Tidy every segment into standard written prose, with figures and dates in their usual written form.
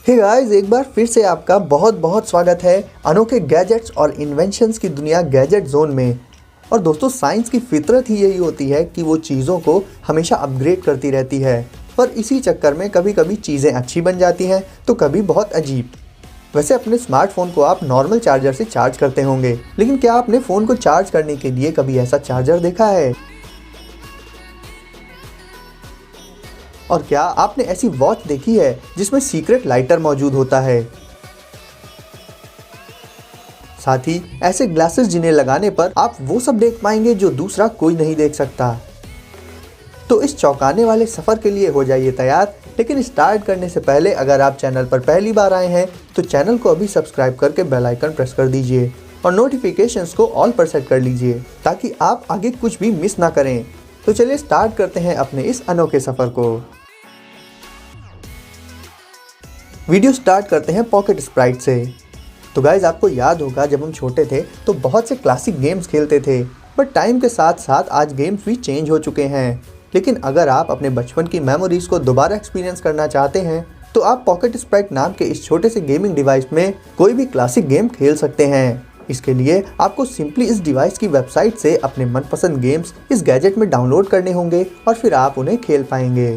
Hey guys, एक बार फिर से आपका बहुत बहुत स्वागत है अनोखे गैजेट्स और इन्वेंशंस की दुनिया गैजेट जोन में। और दोस्तों, साइंस की फितरत ही यही होती है कि वो चीज़ों को हमेशा अपग्रेड करती रहती है। पर इसी चक्कर में कभी कभी चीज़ें अच्छी बन जाती हैं तो कभी बहुत अजीब। वैसे अपने स्मार्टफोन को आप नॉर्मल चार्जर से चार्ज करते होंगे, लेकिन क्या आपने फ़ोन को चार्ज करने के लिए कभी ऐसा चार्जर देखा है? और क्या आपने ऐसी वॉच देखी है जिसमें सीक्रेट लाइटर मौजूद होता है? साथ ही ऐसे ग्लासेस जिन्हें लगाने पर आप वो सब देख पाएंगे जो दूसरा कोई नहीं देख सकता। तो इस चौंकाने वाले सफ़र के लिए हो जाइए तैयार। लेकिन स्टार्ट करने से पहले अगर आप चैनल पर पहली बार आए हैं तो चैनल को अभी सब्सक्राइब करके बेल आइकन प्रेस कर दीजिए और नोटिफिकेशंस को ऑल पर सेट कर लीजिए ताकि आप आगे कुछ भी मिस ना करें। तो चलिए स्टार्ट करते हैं अपने इस अनोखे सफ़र को। वीडियो स्टार्ट करते हैं पॉकेट स्प्राइट से। तो गाइज, आपको याद होगा जब हम छोटे थे तो बहुत से क्लासिक गेम्स खेलते थे, बट टाइम के साथ साथ आज गेम्स भी चेंज हो चुके हैं। लेकिन अगर आप अपने बचपन की मेमोरीज को दोबारा एक्सपीरियंस करना चाहते हैं तो आप पॉकेट स्प्राइट नाम के इस छोटे से गेमिंग डिवाइस में कोई भी क्लासिक गेम खेल सकते हैं। इसके लिए आपको सिंपली इस डिवाइस की वेबसाइट से अपने मनपसंद गेम्स इस गैजेट में डाउनलोड करने होंगे और फिर आप उन्हें खेल पाएंगे।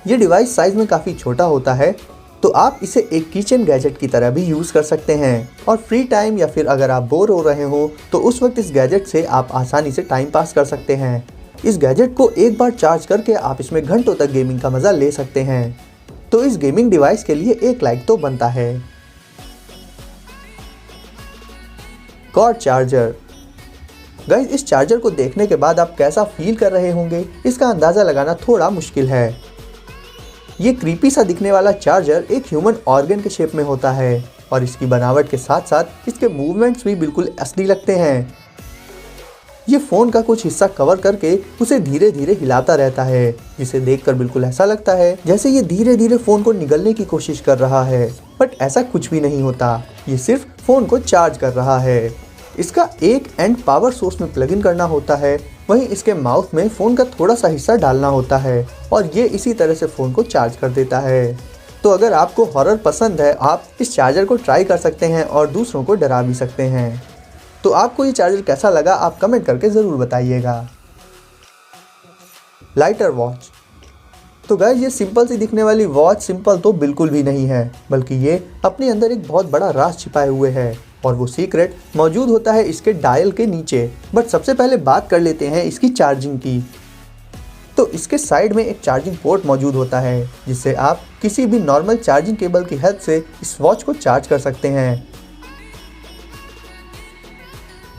ये डिवाइस साइज में काफ़ी छोटा होता है, तो आप इसे एक किचन गैजेट की तरह भी यूज़ कर सकते हैं। और फ्री टाइम या फिर अगर आप बोर हो रहे हो तो उस वक्त इस गैजेट से आप आसानी से टाइम पास कर सकते हैं। इस गैजेट को एक बार चार्ज करके आप इसमें घंटों तक गेमिंग का मज़ा ले सकते हैं। तो इस गेमिंग डिवाइस के लिए एक लाइक तो बनता है। Cord charger. गाइस, इस चार्जर को देखने के बाद आप कैसा फील कर रहे होंगे इसका अंदाज़ा लगाना थोड़ा मुश्किल है। ये क्रीपी सा दिखने वाला चार्जर एक ह्यूमन ऑर्गन के शेप में होता है और इसकी बनावट के साथ साथ इसके मूवमेंट्स भी बिल्कुल असली लगते हैं। ये फ़ोन का कुछ हिस्सा कवर करके उसे धीरे धीरे हिलाता रहता है, जिसे देखकर बिल्कुल ऐसा लगता है जैसे ये धीरे धीरे फ़ोन को निगलने की कोशिश कर रहा है, बट ऐसा कुछ भी नहीं होता। ये सिर्फ फ़ोन को चार्ज कर रहा है। इसका एक एंड पावर सोर्स में प्लग इन करना होता है, वहीं इसके माउथ में फ़ोन का थोड़ा सा हिस्सा डालना होता है और ये इसी तरह से फ़ोन को चार्ज कर देता है। तो अगर आपको हॉरर पसंद है, आप इस चार्जर को ट्राई कर सकते हैं और दूसरों को डरा भी सकते हैं। तो आपको ये चार्जर कैसा लगा आप कमेंट करके ज़रूर बताइएगा। Lighter watch. तो गाइस, ये सिंपल सी दिखने वाली वॉच सिंपल तो बिल्कुल भी नहीं है, बल्कि ये अपने अंदर एक बहुत बड़ा राज छिपाए हुए है और वो सीक्रेट मौजूद होता है इसके डायल के नीचे। बट सबसे पहले बात कर लेते हैं इसकी चार्जिंग की। तो इसके साइड में एक चार्जिंग पोर्ट मौजूद होता है जिससे आप किसी भी नॉर्मल चार्जिंग केबल की हेल्प से इस वॉच को चार्ज कर सकते हैं।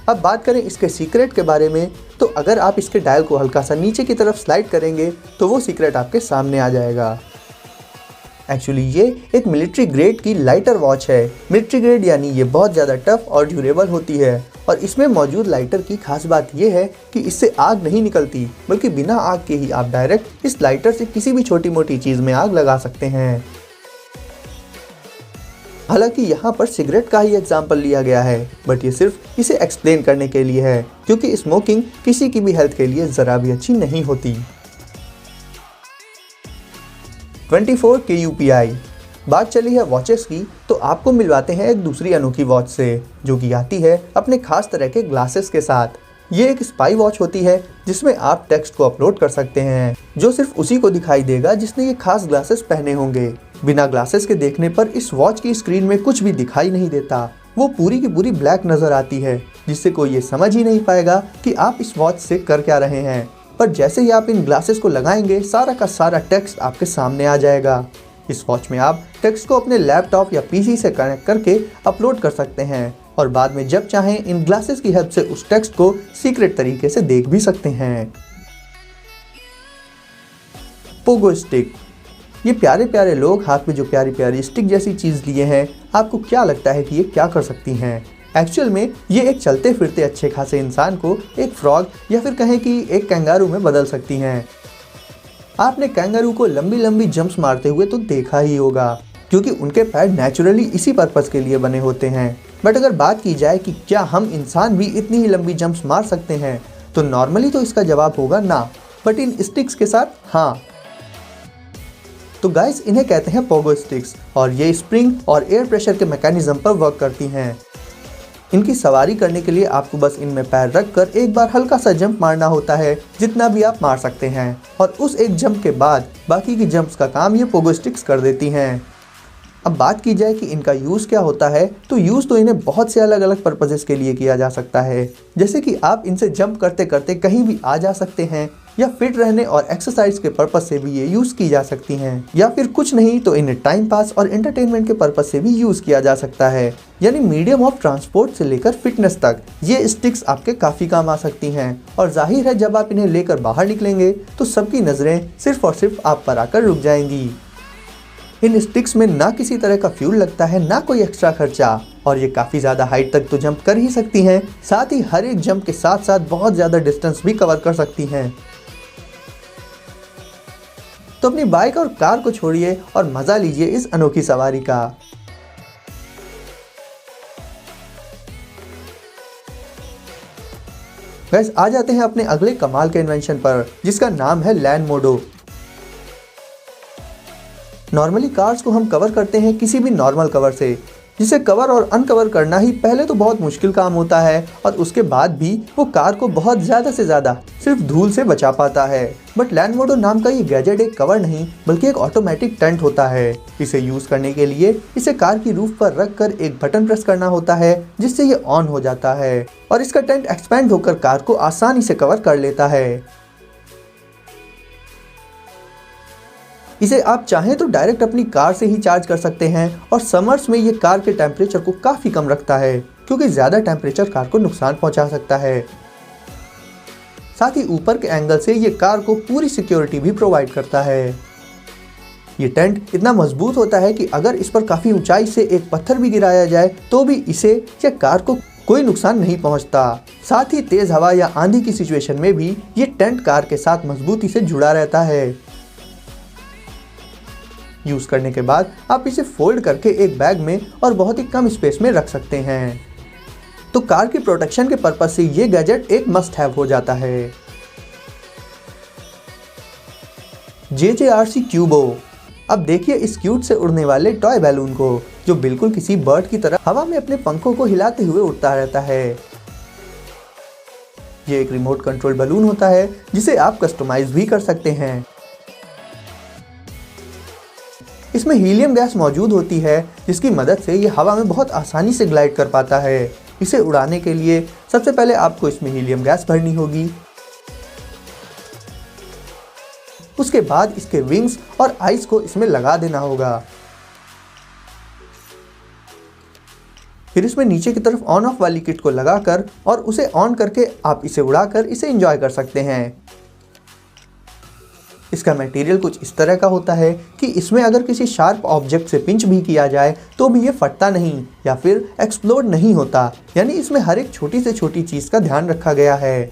अब बात करें इसके सीक्रेट के बारे में, तो अगर आप इसके डायल को हल्का सा नीचे की तरफ स्लाइड करेंगे तो वो सीक्रेट आपके सामने आ जाएगा। एक्चुअली ये एक मिलिट्री ग्रेड की लाइटर वॉच है। मिलिट्री ग्रेड यानी ये बहुत ज़्यादा टफ और ड्यूरेबल होती है और इसमें मौजूद लाइटर की खास बात ये है कि इससे आग नहीं निकलती, बल्कि बिना आग के ही आप डायरेक्ट इस लाइटर से किसी भी छोटी मोटी चीज़ में आग लगा सकते हैं। हालांकि यहाँ पर सिगरेट का ही एग्जाम्पल लिया गया है, बट ये सिर्फ इसे एक्सप्लेन करने के लिए है क्योंकि स्मोकिंग किसी की भी हेल्थ के लिए ज़रा भी अच्छी नहीं होती। 24K UPI। बात चली है वॉचेस की, तो आपको मिलवाते हैं एक दूसरी अनोखी वॉच से जो कि आती है अपने खास तरह के ग्लासेस के साथ। ये एक स्पाई वॉच होती है जिसमें आप टेक्स्ट को अपलोड कर सकते हैं जो सिर्फ उसी को दिखाई देगा जिसने ये खास ग्लासेस पहने होंगे। बिना ग्लासेस के देखने पर इस वॉच की स्क्रीन में कुछ भी दिखाई नहीं देता, वो पूरी की पूरी ब्लैक नज़र आती है जिससे कोई ये समझ ही नहीं पाएगा कि आप इस वॉच से कर क्या रहे हैं। पर जैसे ही आप इन ग्लासेस को लगाएंगे सारा का सारा टेक्स्ट आपके सामने आ जाएगा। इस वॉच में आप टेक्स्ट को अपने लैपटॉप या पीसी से कनेक्ट करके अपलोड कर सकते हैं और बाद में जब चाहें इन ग्लासेस की हेल्प से उस टेक्स्ट को सीक्रेट तरीके से देख भी सकते हैं। Pogo stick. ये प्यारे प्यारे लोग हाथ में जो प्यारी प्यारी स्टिक जैसी चीज़ लिए हैं, आपको क्या लगता है कि ये क्या कर सकती हैं? एक्चुअल में ये एक चलते फिरते अच्छे खासे इंसान को एक फ्रॉग या फिर कहें कि एक कैंगारू में बदल सकती हैं। आपने कैंगारू को लंबी लंबी जंप्स मारते हुए तो देखा ही होगा क्योंकि उनके पैर नेचुरली इसी पर्पस के लिए बने होते हैं। बट अगर बात की जाए कि क्या हम इंसान भी इतनी ही लंबी जंप्स मार सकते हैं, तो नॉर्मली तो इसका जवाब होगा ना, बट इन स्टिक्स के साथ हाँ। तो गाइस इन्हें कहते हैं पोगो स्टिक्स और ये स्प्रिंग और एयर प्रेशर के मैकेनिज्म पर वर्क करती हैं। इनकी सवारी करने के लिए आपको बस इनमें पैर रखकर एक बार हल्का सा जंप मारना होता है, जितना भी आप मार सकते हैं, और उस एक जंप के बाद बाकी की जंप्स का काम ये पोगो स्टिक्स कर देती हैं। अब बात की जाए कि इनका यूज़ क्या होता है, तो यूज़ तो इन्हें बहुत से अलग अलग पर्पसेस के लिए किया जा सकता है। जैसे कि आप इनसे जंप करते करते कहीं भी आ जा सकते हैं, या फिट रहने और एक्सरसाइज के पर्पस से भी ये यूज़ की जा सकती हैं, या फिर कुछ नहीं तो इन्हें टाइम पास और एंटरटेनमेंट के पर्पस से भी यूज़ किया जा सकता है। यानी मीडियम ऑफ ट्रांसपोर्ट से लेकर फिटनेस तक ये स्टिक्स आपके काफ़ी काम आ सकती हैं। और जाहिर है जब आप इन्हें लेकर बाहर निकलेंगे तो सबकी नज़रें सिर्फ और सिर्फ आप पर आकर रुक जाएंगी। इन स्टिक्स में ना किसी तरह का फ्यूल लगता है, ना कोई एक्स्ट्रा खर्चा, और ये काफ़ी ज़्यादा हाइट तक तो जंप कर ही सकती हैं, साथ ही हर एक जंप के साथ साथ बहुत ज़्यादा डिस्टेंस भी कवर कर सकती हैं। तो अपनी बाइक और कार को छोड़िए और मज़ा लीजिए इस अनोखी सवारी का। गाइस आ जाते हैं अपने अगले कमाल के इन्वेंशन पर, जिसका नाम है लैंड मोडो। नॉर्मली कार्स को हम कवर करते हैं किसी भी नॉर्मल कवर से, जिसे कवर और अनकवर करना ही पहले तो बहुत मुश्किल काम होता है, और उसके बाद भी वो कार को बहुत ज़्यादा से ज़्यादा सिर्फ धूल से बचा पाता है। बट लैंड मोडो नाम का ये गैजेट एक कवर नहीं बल्कि एक ऑटोमेटिक टेंट होता है। इसे यूज़ करने के लिए इसे कार की रूफ पर रख कर एक बटन प्रेस करना होता है, जिससे ये ऑन हो जाता है, और इसका टेंट एक्सपैंड होकर कार को आसानी से कवर कर लेता है। इसे आप चाहें तो डायरेक्ट अपनी कार से ही चार्ज कर सकते हैं, और समर्स में ये कार के टेम्परेचर को काफ़ी कम रखता है, क्योंकि ज़्यादा टेम्परेचर कार को नुकसान पहुंचा सकता है। साथ ही ऊपर के एंगल से ये कार को पूरी सिक्योरिटी भी प्रोवाइड करता है। ये टेंट इतना मजबूत होता है कि अगर इस पर काफ़ी ऊंचाई से एक पत्थर भी गिराया जाए तो भी इसे या कार को कोई नुकसान नहीं पहुंचता। साथ ही तेज़ हवा या आंधी की सिचुएशन में भी ये टेंट कार के साथ मजबूती से जुड़ा रहता है। यूज़ करने के बाद आप इसे फोल्ड करके एक बैग में और बहुत ही कम स्पेस में रख सकते हैं। तो कार की प्रोटेक्शन के पर्पज से ये गैजेट एक मस्ट हैव हो जाता है। JJRC क्यूबो। अब देखिए इस क्यूट से उड़ने वाले टॉय बैलून को, जो बिल्कुल किसी बर्ड की तरह हवा में अपने पंखों को हिलाते हुए उड़ता रहता है। ये एक रिमोट कंट्रोल बैलून होता है, जिसे आप कस्टमाइज भी कर सकते हैं। इसमें हीलियम गैस मौजूद होती है, जिसकी मदद से ये हवा में बहुत आसानी से ग्लाइड कर पाता है। इसे उड़ाने के लिए सबसे पहले आपको इसमें हीलियम गैस भरनी होगी। उसके बाद इसके विंग्स और आइस को इसमें लगा देना होगा। फिर इसमें नीचे की तरफ ऑन ऑफ वाली किट को लगाकर और उसे ऑन करके आप इसे उड़ाकर इसे एंजॉय कर सकते हैं। इसका मटेरियल कुछ इस तरह का होता है कि इसमें अगर किसी शार्प ऑब्जेक्ट से पिंच भी किया जाए तो भी ये फटता नहीं या फिर एक्सप्लोड नहीं होता। यानी इसमें हर एक छोटी से छोटी चीज़ का ध्यान रखा गया है।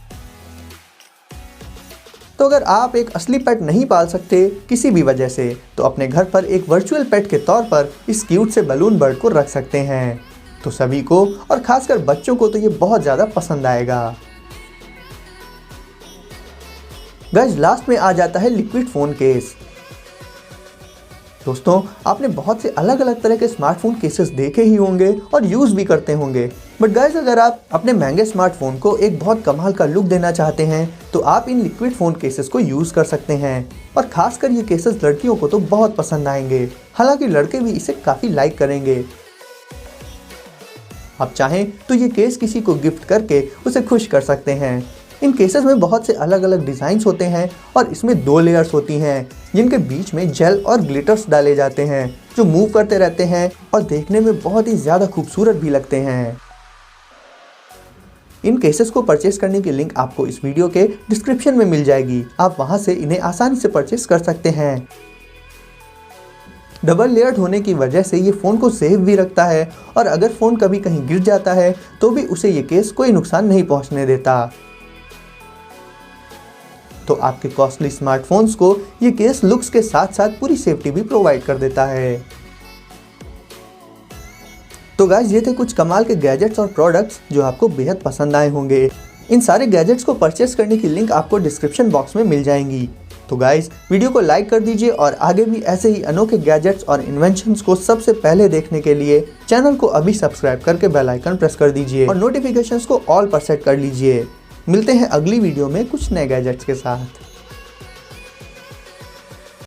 तो अगर आप एक असली पेट नहीं पाल सकते किसी भी वजह से, तो अपने घर पर एक वर्चुअल पेट के तौर पर इस क्यूट से बलून बर्ड को रख सकते हैं। तो सभी को और खासकर बच्चों को तो ये बहुत ज़्यादा पसंद आएगा। गाइस लास्ट में आ जाता है लिक्विड फ़ोन केस। दोस्तों आपने बहुत से अलग अलग तरह के स्मार्टफोन केसेस देखे ही होंगे और यूज़ भी करते होंगे, बट गाइस अगर आप अपने महंगे स्मार्टफोन को एक बहुत कमाल का लुक देना चाहते हैं तो आप इन लिक्विड फ़ोन केसेस को यूज़ कर सकते हैं। और खासकर ये केसेस लड़कियों को तो बहुत पसंद आएंगे, हालांकि लड़के भी इसे काफ़ी लाइक करेंगे। आप चाहें तो ये केस किसी को गिफ्ट करके उसे खुश कर सकते हैं। इन केसेस में बहुत से अलग अलग डिज़ाइंस होते हैं और इसमें 2 लेयर्स होती हैं, जिनके बीच में जेल और ग्लिटर्स डाले जाते हैं जो मूव करते रहते हैं और देखने में बहुत ही ज़्यादा खूबसूरत भी लगते हैं। इन केसेस को परचेस करने की लिंक आपको इस वीडियो के डिस्क्रिप्शन में मिल जाएगी। आप वहां से इन्हें आसानी से परचेस कर सकते हैं। डबल लेयर्ड होने की वजह से ये फ़ोन को सेफ भी रखता है और अगर फ़ोन कभी कहीं गिर जाता है तो भी उसे ये केस कोई नुकसान नहीं पहुंचने देता। तो आपके कॉस्टली स्मार्टफोन्स को ये केस लुक्स के साथ साथ पूरी सेफ्टी भी प्रोवाइड कर देता है। तो गाइस ये थे कुछ कमाल के गैजेट्स और प्रोडक्ट्स जो आपको बेहद पसंद आए होंगे। इन सारे गैजेट्स को परचेस करने की लिंक आपको डिस्क्रिप्शन बॉक्स में मिल जाएंगी। तो गाइस वीडियो को लाइक कर दीजिए और आगे भी ऐसे ही अनोखे गैजेट्स और इन्वेंशंस को सबसे पहले देखने के लिए चैनल को अभी सब्सक्राइब करके बेल आइकन प्रेस कर दीजिए और नोटिफिकेशंस को ऑल पर सेट कर लीजिए। मिलते हैं अगली वीडियो में कुछ नए गैजेट्स के साथ।